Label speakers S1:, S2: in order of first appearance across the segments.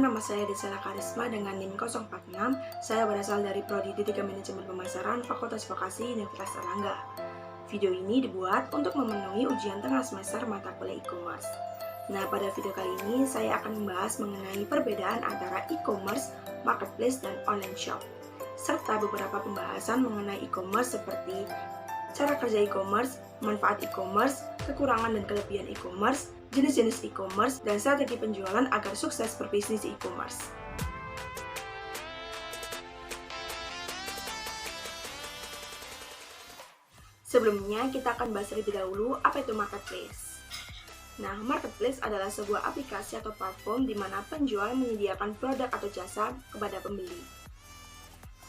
S1: nama saya Desela Karisma dengan NIM 046. Saya berasal dari Prodi D3 Manajemen Pemasaran Fakultas Vokasi Universitas Erlangga. Video ini dibuat untuk memenuhi ujian tengah semester mata kuliah e-commerce. Nah, pada video kali ini saya akan membahas mengenai perbedaan antara e-commerce, marketplace, dan online shop, serta beberapa pembahasan mengenai e-commerce seperti cara kerja e-commerce, manfaat e-commerce, kekurangan dan kelebihan e-commerce, jenis-jenis e-commerce, dan strategi penjualan agar sukses berbisnis e-commerce. Sebelumnya, kita akan bahas terlebih dahulu apa itu marketplace. Nah, marketplace adalah sebuah aplikasi atau platform di mana penjual menyediakan produk atau jasa kepada pembeli.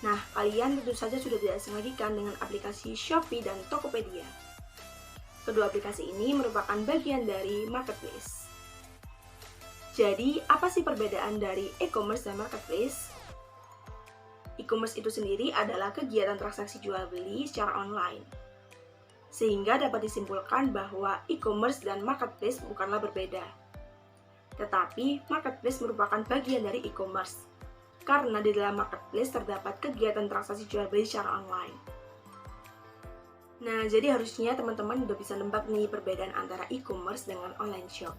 S1: Nah, kalian tentu saja sudah tidak asing lagi kan dengan aplikasi Shopee dan Tokopedia. Kedua aplikasi ini merupakan bagian dari marketplace. Jadi, apa sih perbedaan dari e-commerce dan marketplace? E-commerce itu sendiri adalah kegiatan transaksi jual-beli secara online. Sehingga dapat disimpulkan bahwa e-commerce dan marketplace bukanlah berbeda. Tetapi, marketplace merupakan bagian dari e-commerce. Karena di dalam marketplace terdapat kegiatan transaksi jual-beli secara online. Nah, jadi harusnya teman-teman udah bisa nebak nih perbedaan antara e-commerce dengan online shop.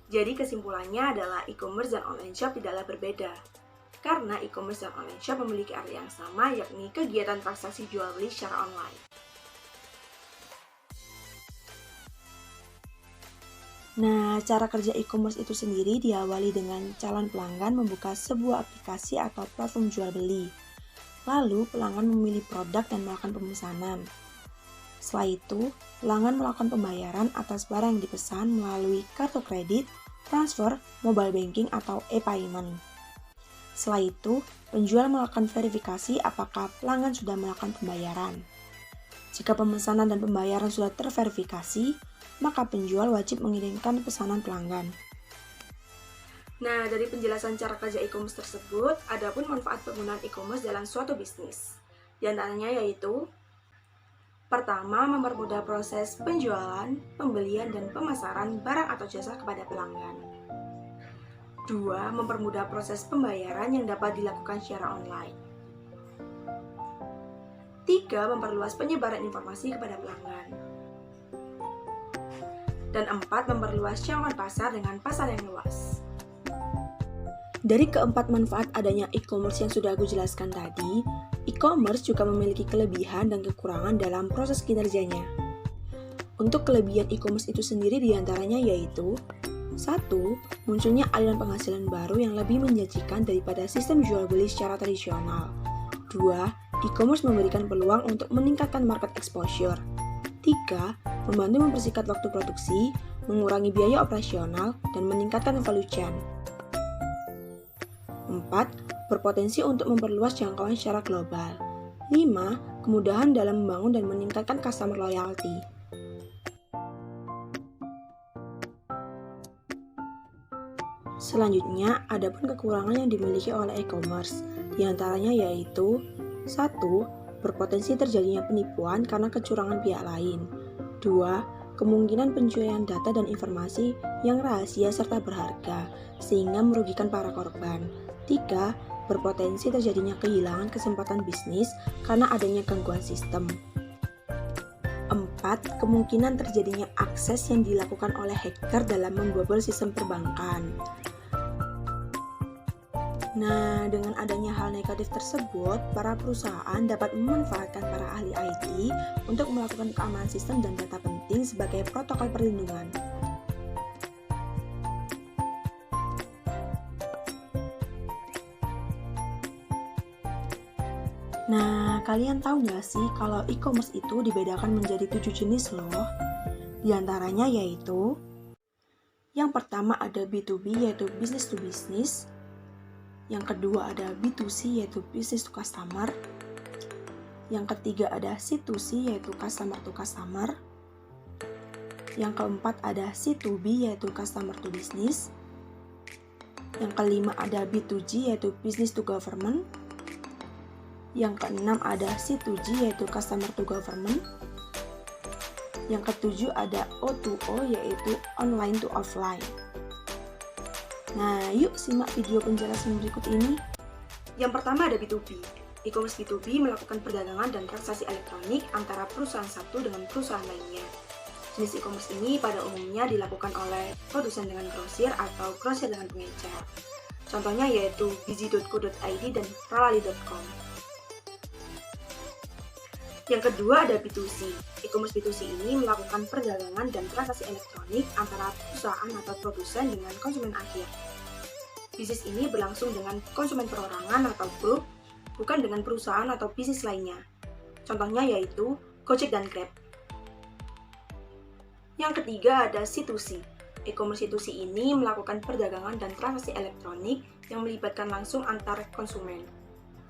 S1: Jadi kesimpulannya adalah e-commerce dan online shop tidaklah berbeda. Karena e-commerce dan online shop memiliki arti yang sama, yakni kegiatan transaksi jual-beli secara online. Nah, cara kerja e-commerce itu sendiri diawali dengan calon pelanggan membuka sebuah aplikasi atau platform jual beli. Lalu, pelanggan memilih produk dan melakukan pemesanan. Setelah itu, pelanggan melakukan pembayaran atas barang yang dipesan melalui kartu kredit, transfer, mobile banking, atau e-payment. Setelah itu, penjual melakukan verifikasi apakah pelanggan sudah melakukan pembayaran. Jika pemesanan dan pembayaran sudah terverifikasi, maka penjual wajib mengirimkan pesanan pelanggan. Nah, dari penjelasan cara kerja e-commerce tersebut, ada pun manfaat penggunaan e-commerce dalam suatu bisnis. Di antaranya yaitu, pertama, mempermudah proses penjualan, pembelian, dan pemasaran barang atau jasa kepada pelanggan. Dua, mempermudah proses pembayaran yang dapat dilakukan secara online. Tiga, memperluas penyebaran informasi kepada pelanggan. Dan empat, memperluas jangkauan pasar dengan pasar yang luas. Dari keempat manfaat adanya e-commerce yang sudah aku jelaskan tadi, e-commerce juga memiliki kelebihan dan kekurangan dalam proses kinerjanya. Untuk kelebihan e-commerce itu sendiri diantaranya yaitu 1. Munculnya aliran penghasilan baru yang lebih menjanjikan daripada sistem jual-beli secara tradisional. 2. E-commerce memberikan peluang untuk meningkatkan market exposure. 3. Membantu mempersingkat waktu produksi, mengurangi biaya operasional, dan meningkatkan value chain. 4. Berpotensi untuk memperluas jangkauan secara global. 5. Kemudahan dalam membangun dan meningkatkan customer loyalty. Selanjutnya, ada pun kekurangan yang dimiliki oleh e-commerce. Di antaranya yaitu 1. Berpotensi terjadinya penipuan karena kecurangan pihak lain. 2. Kemungkinan pencurian data dan informasi yang rahasia serta berharga, sehingga merugikan para korban. 3. Berpotensi terjadinya kehilangan kesempatan bisnis karena adanya gangguan sistem. 4. Kemungkinan terjadinya akses yang dilakukan oleh hacker dalam membobol sistem perbankan. Nah, dengan adanya hal negatif tersebut, para perusahaan dapat memanfaatkan para ahli IT untuk melakukan keamanan sistem dan data penting sebagai protokol perlindungan. Nah, kalian tahu nggak sih kalau e-commerce itu dibedakan menjadi 7 jenis loh? Di antaranya yaitu, yang pertama ada B2B yaitu business to business. Yang kedua ada B2C yaitu business to customer. Yang ketiga ada C2C yaitu customer to customer. Yang keempat ada C2B yaitu customer to business. Yang kelima ada B2G yaitu business to government. Yang keenam ada C2G yaitu customer to government. Yang ketujuh ada O2O yaitu online to offline. Nah, yuk simak video penjelasan berikut ini.
S2: Yang pertama ada B2B. E-commerce B2B melakukan perdagangan dan transaksi elektronik antara perusahaan satu dengan perusahaan lainnya. Jenis e-commerce ini pada umumnya dilakukan oleh produsen dengan grosir atau grosir dengan pengecer. Contohnya yaitu biji.co.id dan ralali.com. Yang kedua ada B2C. E-commerce B2C ini melakukan perdagangan dan transaksi elektronik antara perusahaan atau produsen dengan konsumen akhir. Bisnis ini berlangsung dengan konsumen perorangan atau grup, bukan dengan perusahaan atau bisnis lainnya. Contohnya yaitu Gojek dan Grab. Yang ketiga ada C2C. E-commerce C2C ini melakukan perdagangan dan transaksi elektronik yang melibatkan langsung antar konsumen.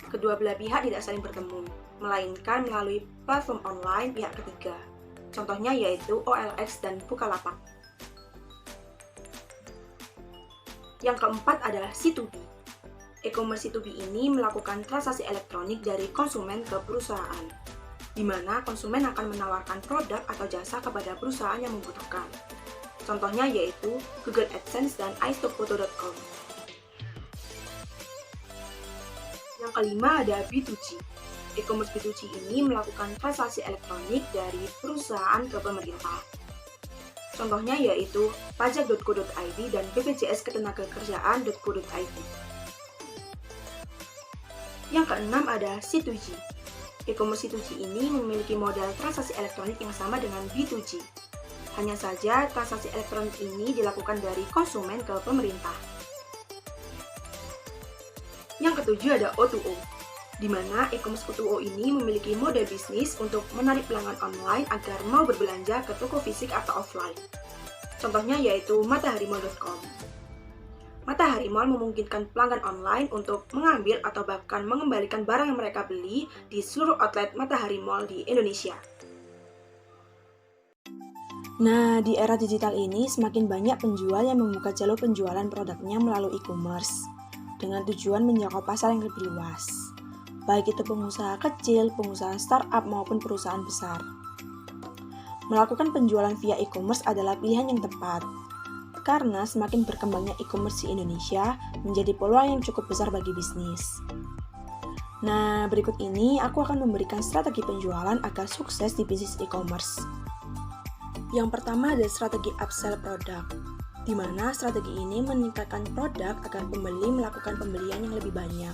S2: Kedua belah pihak tidak saling bertemu, melainkan melalui platform online pihak ketiga. Contohnya yaitu OLX dan Bukalapak. Yang keempat adalah C2B. E-commerce C2B ini melakukan transaksi elektronik dari konsumen ke perusahaan, di mana konsumen akan menawarkan produk atau jasa kepada perusahaan yang membutuhkan. Contohnya yaitu Google AdSense dan iStockfoto.com. Yang kelima ada B2G. E-commerce B2G ini melakukan transaksi elektronik dari perusahaan ke pemerintah. Contohnya yaitu pajak.co.id dan BPJS Ketenagakerjaan.co.id. Yang keenam ada C2G. E-commerce C2G ini memiliki modal transaksi elektronik yang sama dengan B2G. Hanya saja transaksi elektronik ini dilakukan dari konsumen ke pemerintah. Yang ketujuh ada O2O, di mana e-commerce O2O ini memiliki model bisnis untuk menarik pelanggan online agar mau berbelanja ke toko fisik atau offline. Contohnya yaitu mataharimall.com. Matahari Mall memungkinkan pelanggan online untuk mengambil atau bahkan mengembalikan barang yang mereka beli di seluruh outlet Matahari Mall di Indonesia.
S1: Nah, di era digital ini semakin banyak penjual yang membuka jalur penjualan produknya melalui e-commerce dengan tujuan menjangkau pasar yang lebih luas, baik itu pengusaha kecil, pengusaha startup maupun perusahaan besar. Melakukan penjualan via e-commerce adalah pilihan yang tepat, karena semakin berkembangnya e-commerce di Indonesia menjadi peluang yang cukup besar bagi bisnis. Nah, berikut ini aku akan memberikan strategi penjualan agar sukses di bisnis e-commerce. Yang pertama adalah strategi upsell produk, di mana strategi ini meningkatkan produk agar pembeli melakukan pembelian yang lebih banyak.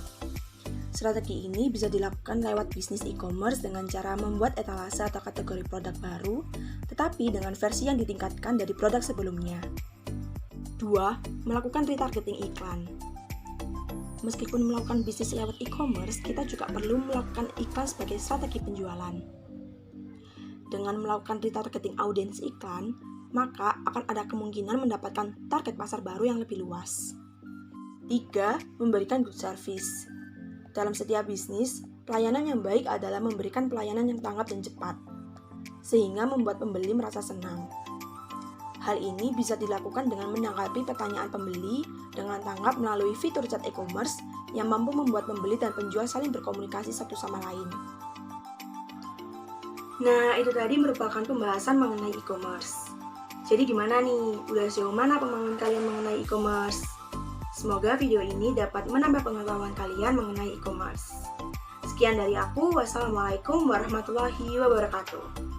S1: Strategi ini bisa dilakukan lewat bisnis e-commerce dengan cara membuat etalase atau kategori produk baru, tetapi dengan versi yang ditingkatkan dari produk sebelumnya. 2. Melakukan retargeting iklan. Meskipun melakukan bisnis lewat e-commerce, kita juga perlu melakukan iklan sebagai strategi penjualan. Dengan melakukan retargeting audiens iklan, maka akan ada kemungkinan mendapatkan target pasar baru yang lebih luas. 3. Memberikan good service. Dalam setiap bisnis, pelayanan yang baik adalah memberikan pelayanan yang tanggap dan cepat, sehingga membuat pembeli merasa senang. Hal ini bisa dilakukan dengan menanggapi pertanyaan pembeli dengan tanggap melalui fitur chat e-commerce yang mampu membuat pembeli dan penjual saling berkomunikasi satu sama lain.
S2: Nah, itu tadi merupakan pembahasan mengenai e-commerce. Jadi gimana nih? Udah sejauh mana pemahaman kalian mengenai e-commerce? Semoga video ini dapat menambah pengetahuan kalian mengenai e-commerce. Sekian dari aku. Wassalamualaikum warahmatullahi wabarakatuh.